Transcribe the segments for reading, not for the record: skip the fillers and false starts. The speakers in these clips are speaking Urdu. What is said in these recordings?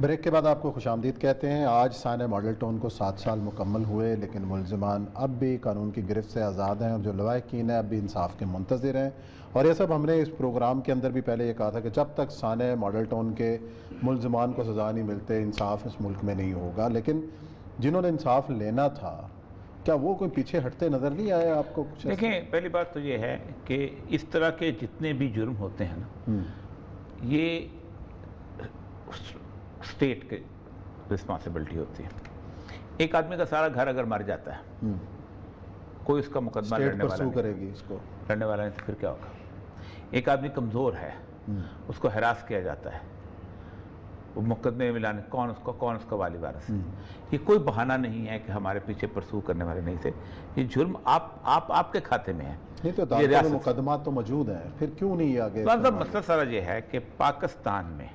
بریک کے بعد آپ کو خوش آمدید کہتے ہیں۔ آج سانحہ ماڈل ٹاؤن کو 7 سال مکمل ہوئے، لیکن ملزمان اب بھی قانون کی گرفت سے آزاد ہیں اور جو لواحقین ہیں اب بھی انصاف کے منتظر ہیں۔ اور یہ سب ہم نے اس پروگرام کے اندر بھی پہلے یہ کہا تھا کہ جب تک سانحہ ماڈل ٹاؤن کے ملزمان کو سزا نہیں ملتے انصاف اس ملک میں نہیں ہوگا۔ لیکن جنہوں نے انصاف لینا تھا، کیا وہ کوئی پیچھے ہٹتے نظر نہیں آئے آپ کو؟ کچھ دیکھیں، پہلی بات تو یہ ہے کہ اس طرح کے جتنے بھی جرم ہوتے ہیں نا، یہ اسٹیٹ کی رسپانسبلٹی ہوتی ہے۔ ایک آدمی کا سارا گھر اگر مر جاتا ہے، کوئی اس کا مقدمہ لڑنے والا نہیں کرے گی اس کو، لڑنے والا نہیں، تو پھر کیا ہوگا؟ ایک آدمی کمزور ہے، اس کو ہراس کیا جاتا ہے، وہ مقدمے میں لانے کون اس کا والی وارث ہے؟ یہ کوئی بہانہ نہیں ہے کہ ہمارے پیچھے پرسو کرنے والے نہیں تھے۔ یہ جرم آپ کے کھاتے میں ہے۔ نہیں تو عدالتوں میں مقدمات تو موجود ہیں، پھر کیوں نہیں آگے؟ مسئلہ سارا یہ ہے کہ پاکستان میں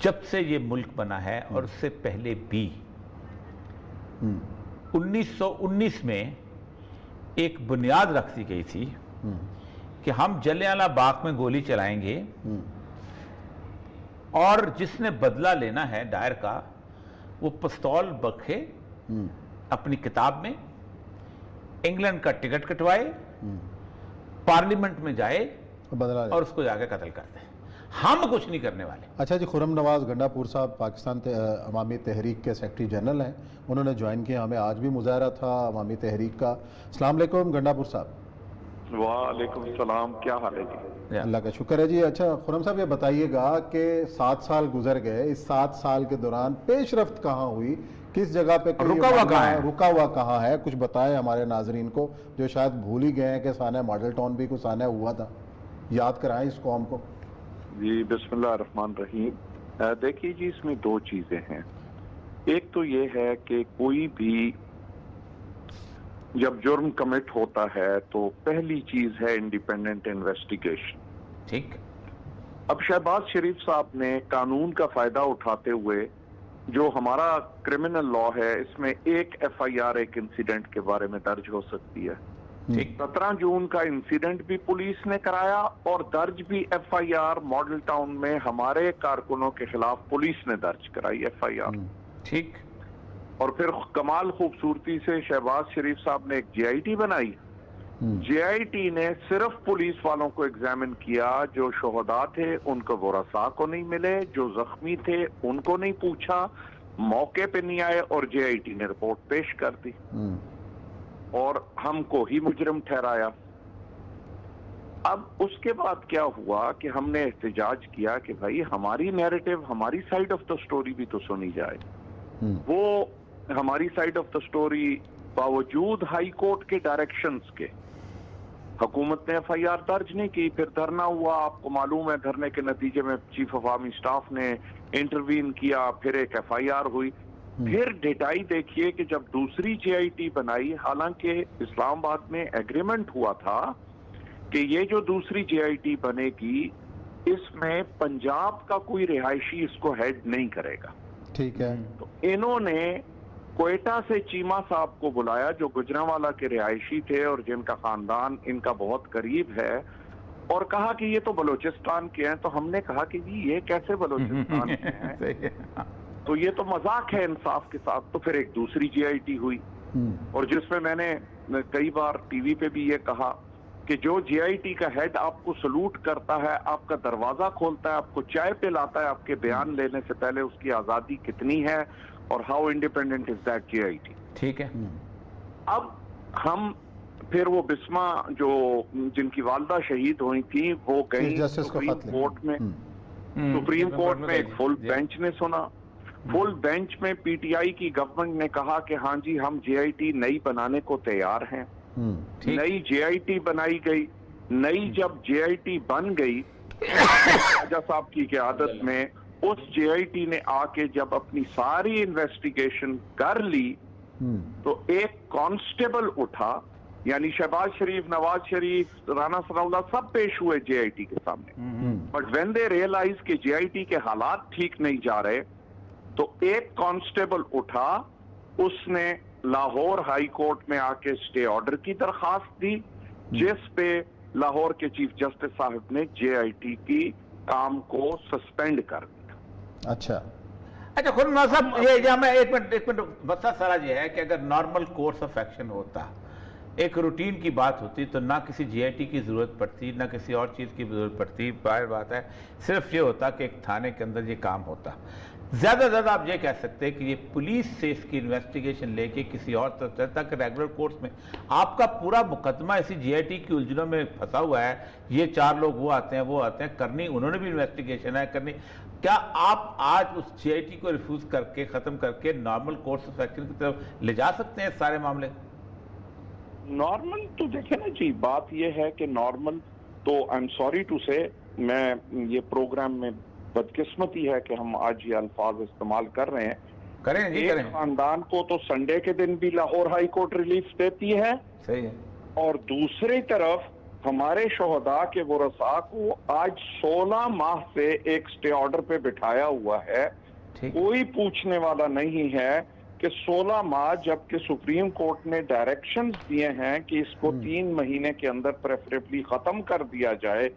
جب سے یہ ملک بنا ہے اور اس سے پہلے بھی 1919 میں ایک بنیاد رکھ دی گئی تھی کہ ہم جلیانوالہ باغ میں گولی چلائیں گے اور جس نے بدلہ لینا ہے ڈائر کا، وہ پستول بکھے اپنی کتاب میں، انگلینڈ کا ٹکٹ کٹوائے، پارلیمنٹ میں جائے اور اس کو جا کے قتل کرتے ہیں۔ ہم کچھ نہیں کرنے والے۔ اچھا جی، خرم نواز گنڈا پور صاحب پاکستان عوامی تحریک کے سیکرٹری جنرل ہیں، انہوں نے جوائن کیا ہمیں۔ آج بھی مظاہرہ تھا عوامی تحریک کا۔ السلام علیکم گنڈا پور صاحب۔ وعلیکم السلام، کیا حال ہے جی؟ اللہ کا شکر ہے جی۔ اچھا خرم صاحب، یہ بتائیے گا کہ 7 سال گزر گئے، اس 7 سال کے دوران پیش رفت کہاں ہوئی؟ کس جگہ پہ رکا ہوا کہاں ہے؟ کچھ بتائیں ہمارے ناظرین کو جو شاید بھول ہی گئے ہیں کہ سانحہ ماڈل ٹاؤن بھی کوئی سانحہ ہوا تھا، یاد کرائیں اس قوم کو۔ جی بسم اللہ الرحمن الرحیم۔ دیکھیے جی، اس میں 2 چیزیں ہیں۔ ایک تو یہ ہے کہ کوئی بھی جب جرم کمٹ ہوتا ہے تو پہلی چیز ہے انڈیپینڈنٹ انویسٹیگیشن۔ ٹھیک۔ اب شہباز شریف صاحب نے قانون کا فائدہ اٹھاتے ہوئے، جو ہمارا کرمنل لا ہے، اس میں ایک ایف آئی آر ایک انسیڈنٹ کے بارے میں درج ہو سکتی ہے۔ 17 جون کا انسیڈنٹ بھی پولیس نے کرایا اور درج بھی F I R Model Town میں ہمارے کارکنوں کے خلاف پولیس نے درج کرائی ایف آئی آر۔ ٹھیک۔ اور پھر کمال خوبصورتی سے شہباز شریف صاحب نے ایک جے آئی ٹی بنائی۔ جے آئی ٹی نے صرف پولیس والوں کو ایگزامن کیا، جو شہداء تھے ان کو ورثاء کو نہیں ملے، جو زخمی تھے ان کو نہیں پوچھا، موقع پہ نہیں آئے اور جے آئی ٹی نے رپورٹ پیش کر دی اور ہم کو ہی مجرم ٹھہرایا۔ اب اس کے بعد کیا ہوا کہ ہم نے احتجاج کیا کہ بھائی ہماری نیریٹو، ہماری سائیڈ آف دا سٹوری بھی تو سنی جائے۔ وہ ہماری سائیڈ آف دا سٹوری باوجود ہائی کورٹ کے ڈائریکشنز کے حکومت نے ایف آئی آر درج نہیں کی۔ پھر دھرنا ہوا، آپ کو معلوم ہے، دھرنے کے نتیجے میں چیف آف آرمی سٹاف نے انٹروین کیا، پھر ایک ایف آئی آر ہوئی۔ پھر ڈیٹائی دیکھیے کہ جب دوسری جے آئی ٹی بنائی، حالانکہ اسلام آباد میں ایگریمنٹ ہوا تھا کہ یہ جو دوسری جے آئی ٹی بنے گی، اس میں پنجاب کا کوئی رہائشی اس کو ہیڈ نہیں کرے گا۔ ٹھیک ہے۔ تو انہوں نے کوئٹہ سے چیمہ صاحب کو بلایا جو گجرانوالہ کے رہائشی تھے اور جن کا خاندان ان کا بہت قریب ہے، اور کہا کہ یہ تو بلوچستان کے ہیں۔ تو ہم نے کہا کہ جی یہ کیسے بلوچستان کے ہیں؟ تو یہ تو مذاق ہے انصاف کے ساتھ۔ تو پھر ایک دوسری جے آئی ٹی ہوئی، اور جس میں میں نے کئی بار ٹی وی پہ بھی یہ کہا کہ جو جے آئی ٹی کا ہیڈ آپ کو سلوٹ کرتا ہے، آپ کا دروازہ کھولتا ہے، آپ کو چائے پلاتا ہے، آپ کے بیان لینے سے پہلے اس کی آزادی کتنی ہے اور how independent is that J I T. ٹھیک ہے۔ اب ہم پھر وہ بسما جو جن کی والدہ شہید ہوئی تھی، وہ گئی سپریم کورٹ میں۔ سپریم کورٹ میں ایک فل بینچ نے سنا۔ فل بینچ میں پی ٹی آئی کی گورنمنٹ نے کہا کہ ہاں جی ہم جے آئی ٹی نئی بنانے کو تیار ہیں۔ نئی جے آئی ٹی بنائی گئی۔ نئی جب جے آئی ٹی بن گئی، راجہ صاحب کی قیادت میں، اس جے آئی ٹی نے آ کے جب اپنی ساری انویسٹیگیشن کر لی تو ایک کانسٹیبل اٹھا، یعنی شہباز شریف، نواز شریف، رانا ثناء اللہ سب پیش ہوئے جے آئی ٹی کے سامنے، بٹ وین دے ریئلائز کہ جے آئی ٹی کے حالات ٹھیک نہیں جا رہے، تو ایک کانسٹیبل اٹھا، اس نے لاہور ہائی کورٹ میں آ کے اسٹے آرڈر کی درخواست دی، جس پہ لاہور کے چیف جسٹس صاحب نے جے آئی ٹی کی کام کو سسپینڈ کر دیا۔ اچھا۔ اچھا خود نواز صاحب یہ ہمیں ایک منٹ مسئلہ سارا یہ ہے کہ اگر نارمل کورس آف ایکشن ہوتا، ایک روٹین کی بات ہوتی تو نہ کسی جی آئی ٹی کی ضرورت پڑتی، نہ کسی اور چیز کی ضرورت پڑتی. باہر بات ہے صرف یہ ہوتا کہ ایک تھانے کے اندر یہ کام ہوتا. زیادہ زیادہ آپ یہ کہہ سکتے ہیں کہ یہ پولیس سے اس کی انویسٹیگیشن لے کے کسی اور طرف چلتا کہ ریگولر کورس میں آپ کا پورا مقدمہ اسی جی آئی ٹی کی الجھنوں میں پھنسا ہوا ہے. یہ 4 لوگ وہ آتے ہیں کرنی، انہوں نے بھی انویسٹیگیشن ہے کرنی. کیا آپ آج اس جی آئی ٹی کو ریفیوز کر کے ختم کر کے نارمل کورس آف ایکشن کی طرف لے جا سکتے ہیں سارے معاملے؟ نارمل تو دیکھیں نا جی، بات یہ ہے کہ نارمل تو آئی ایم سوری ٹو سے، میں یہ پروگرام میں بدقسمتی ہے کہ ہم آج یہ الفاظ استعمال کر رہے ہیں. کریں جی کریں. ایک خاندان کو تو سنڈے کے دن بھی لاہور ہائی کورٹ ریلیف دیتی ہے، صحیح ہے، اور دوسری طرف ہمارے شہداء کے ورثاء کو آج 16 ماہ سے ایک سٹے آرڈر پہ بٹھایا ہوا ہے. کوئی پوچھنے والا نہیں ہے کہ 16 ماہ جبکہ سپریم کورٹ نے ڈائریکشنز دیے ہیں کہ اس کو 3 مہینے کے اندر پریفریبلی ختم کر دیا جائے،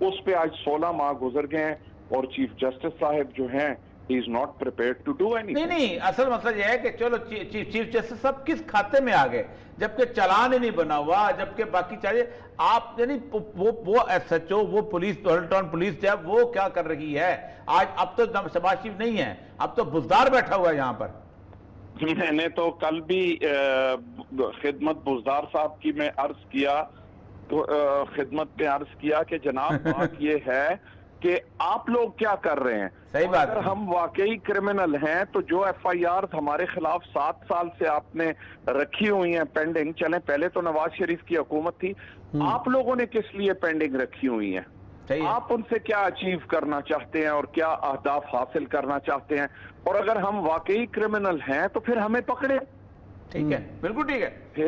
اس پہ آج 16 ماہ گزر گئے ہیں اور چیف جسٹس صاحب جو ہیں he is not prepared to do anything. نہیں اصل مسئلہ یہ ہے کہ چلو چیف جسٹس صاحب کس کھاتے میں آگئے جبکہ چلان ہی نہیں بنا ہوا، جبکہ باقی چاہیے آپ یعنی وہ ایس ایچ او، وہ پولیس ٹاؤن پولیس جو ہے وہ کیا کر رہی ہے آج؟ اب تو شہباز شریف نہیں ہے، اب تو بزدار بیٹھا ہوا ہے یہاں پر. میں نے تو کل بھی خدمت بزدار صاحب کی میں عرض کیا، خدمت میں عرض کیا کہ جناب بات یہ ہے کہ آپ لوگ کیا کر رہے ہیں. صحیح بات. اگر ہم واقعی کرمنل ہیں تو جو ایف آئی آر ہمارے خلاف 7 سال سے آپ نے رکھی ہوئی ہیں پینڈنگ، چلیں پہلے تو نواز شریف کی حکومت تھی، آپ لوگوں نے کس لیے پینڈنگ رکھی ہوئی ہیں؟ آپ ان سے کیا اچیو کرنا چاہتے ہیں اور کیا اہداف حاصل کرنا چاہتے ہیں؟ اور اگر ہم واقعی کرمنل ہیں تو پھر ہمیں پکڑے. ٹھیک ہے، بالکل ٹھیک ہے. پھر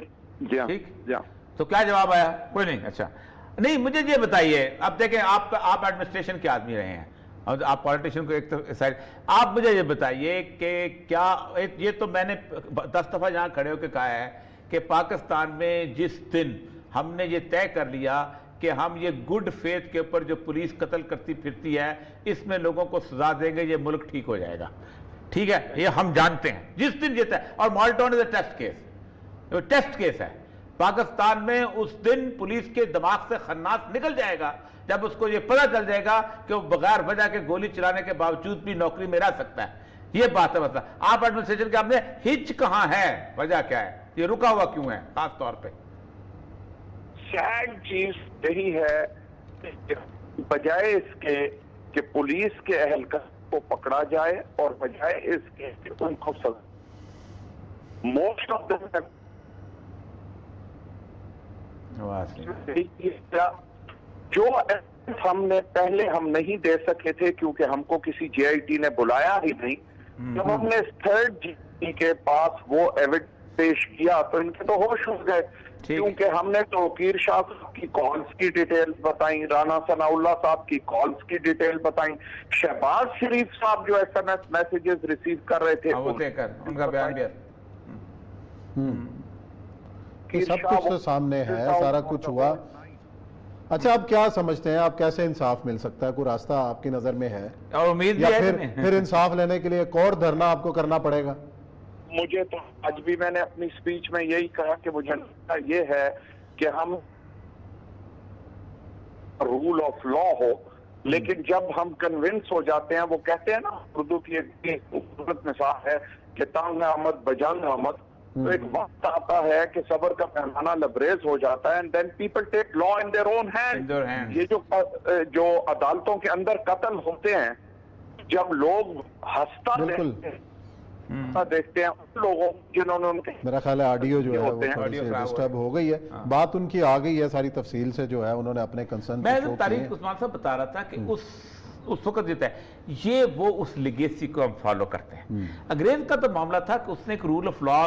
ٹھیک تو کیا جواب آیا؟ کوئی نہیں. اچھا نہیں، مجھے یہ بتائیے، اب دیکھیں آپ ایڈمنسٹریشن کے آدمی رہے ہیں اور آپ پولیٹیشین کو ایک سائڈ، آپ مجھے یہ بتائیے کہ کیا یہ تو میں نے 10 دفعہ یہاں کھڑے ہو کے کہا ہے کہ پاکستان میں جس دن ہم نے یہ طے کر لیا کہ ہم یہ گڈ فیتھ کے اوپر جو پولیس قتل کرتی پھرتی ہے اس میں لوگوں کو سزا دیں گے، یہ ملک ٹھیک ہو جائے گا. ٹھیک ہے، یہ ہم جانتے ہیں جس دن یہ طے. اور model town is a test case, test case ہے پاکستان میں. اس دن پولیس کے دماغ سے خناس نکل جائے گا جب اس کو یہ پتہ چل جائے گا کہ وہ بغیر وجہ کے گولی چلانے کے باوجود بھی نوکری میں رہ سکتا ہے. یہ بات ہے مسئلہ. آپ ایڈمنسٹریشن کے آپ نے ہچ کہاں ہے، وجہ کیا ہے، یہ رکا ہوا کیوں ہے؟ خاص طور پہ سیڈ چیز یہی ہے کہ بجائے اس کے کہ پولیس کے اہلکار کو پکڑا جائے اور بجائے اس کے کہ ان کو سزا، موسٹ آف دم جو ہم نے پہلے ہم نہیں دے سکے تھے کیونکہ ہم کو کسی جے آئی ٹی نے بلایا ہی نہیں. جب ہم نے تھرڈ جی ٹی کے پاس وہ ایویڈنس پیش کیا تو ان کے تو ہوش اڑ گئے، کیونکہ ہم نے توقیر شاہ صاحب کی کالز کی ڈیٹیل بتائیں، رانا ثناء اللہ صاحب کی کالز کی ڈیٹیل بتائیں، شہباز شریف صاحب جو S M S messages receive کر رہے تھے ان کا بیان بھی سب کچھ سامنے ہے، سارا کچھ ہوا. اچھا آپ کیا سمجھتے ہیں، آپ کیسے انصاف مل سکتا ہے؟ کوئی راستہ آپ کی نظر میں ہے اور امید یا پھر انصاف لینے کے لیے ایک اور دھرنا آپ کو کرنا پڑے گا؟ مجھے تو آج بھی میں نے اپنی سپیچ میں یہی کہا کہ مجھے یہ ہے کہ ہم رول آف لا ہو، لیکن جب ہم کنونس ہو جاتے ہیں، وہ کہتے ہیں نا اردو کی ایک خوبصورت مثال ہے کہ تانگ آمد بجانگ آمد، تو ایک وقت آتا ہے کہ صبر کا پیمانہ لبریز ہو جاتا ہے and then people take law in their own hands. یہ جو عدالتوں کے اندر قتل ہوتے ہیں، جب لوگ ہنستا دیکھتے ہیں ان لوگوں جنہوں نے ان کے میرا خیال ہے آڈیو جو ہے وہ تھوڑی سی ڈسٹرب ہو گئی ہے، بات ان کی آ گئی ہے ساری تفصیل سے جو ہے انہوں نے اپنے کنسرن. میں طارق عثمان صاحب بتا رہا تھا کہ اس وقت دیتا ہے یہ وہ اس لیگیسی کو ہم فالو کرتے ہیں. انگریز کا تو معاملہ تھا کہ اس نے ایک رول آف لا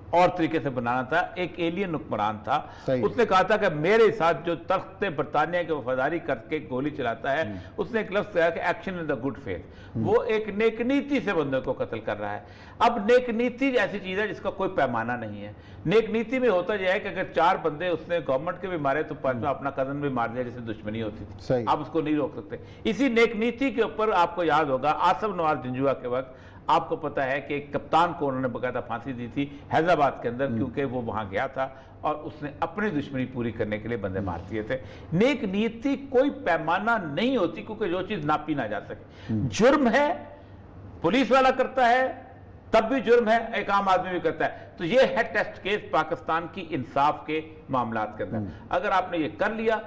اور طریقے سے بنانا تھا، ایک ایلین حکمران تھا، اس نے کہا تھا کہ میرے ساتھ جو تخت برطانیہ کی وفاداری کر کے گولی چلاتا ہے، اس نے ایک لفظ کہا کہ action in the good faith, وہ ایک نیک نیتی سے بندے کو قتل کر رہا ہے. اب نیک نیتی ایسی چیز ہے جس کا کوئی پیمانہ نہیں ہے. نیک نیتی میں ہوتا یہ ہے کہ اگر 4 بندے اس نے گورنمنٹ کے بھی مارے تو 5واں اپنا کزن بھی مار دیا جس سے دشمنی ہوتی تھی، آپ اس کو نہیں روک سکتے. اسی نیک نیتی کے اوپر آپ کو یاد ہوگا آصف نواز جنجوعہ کے وقت آپ کو پتا ہے کہ ایک کپتان کو انہوں نے باقاعدہ پھانسی دی تھی حیدرآباد کے اندر، کیونکہ وہ وہاں گیا تھا اور اس نے اپنی دشمنی پوری کرنے کے لیے بندے مار دیے تھے۔ نیک نیتی کوئی پیمانہ نہیں ہوتی، کیونکہ جو چیز ناپی نہ جا سکے۔ جرم ہے، پولیس والا کرتا ہے تب بھی جرم ہے، ایک عام آدمی بھی کرتا ہے۔ تو یہ ہے ٹیسٹ کیس پاکستان کی انصاف کے معاملات کے اندر۔ اگر آپ نے یہ کر لیا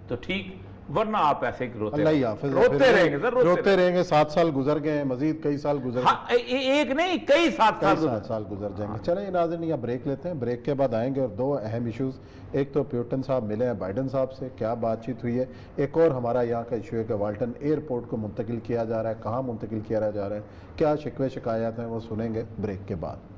تو ٹھیک، ورنہ آپ ایسے روتے اللہ ہی حافظ، روتے رہیں گے، روتے رہیں گے۔ 7 سال گزر گئے ہیں، مزید کئی سال گزر گئے، ہاں ایک نہیں کئی 7 سال گزر جائیں گے۔ چلیں ناظرین، یہ بریک لیتے ہیں، بریک کے بعد آئیں گے اور 2 اہم ایشوز، ایک تو پیوٹن صاحب ملے ہیں بائیڈن صاحب سے، کیا بات چیت ہوئی ہے، ایک اور ہمارا یہاں کا ایشو ہے کہ والٹن ایئرپورٹ کو منتقل کیا جا رہا ہے، کہاں منتقل کیا جا رہا ہے، کیا شکوے شکایات ہیں، وہ سنیں گے بریک کے بعد۔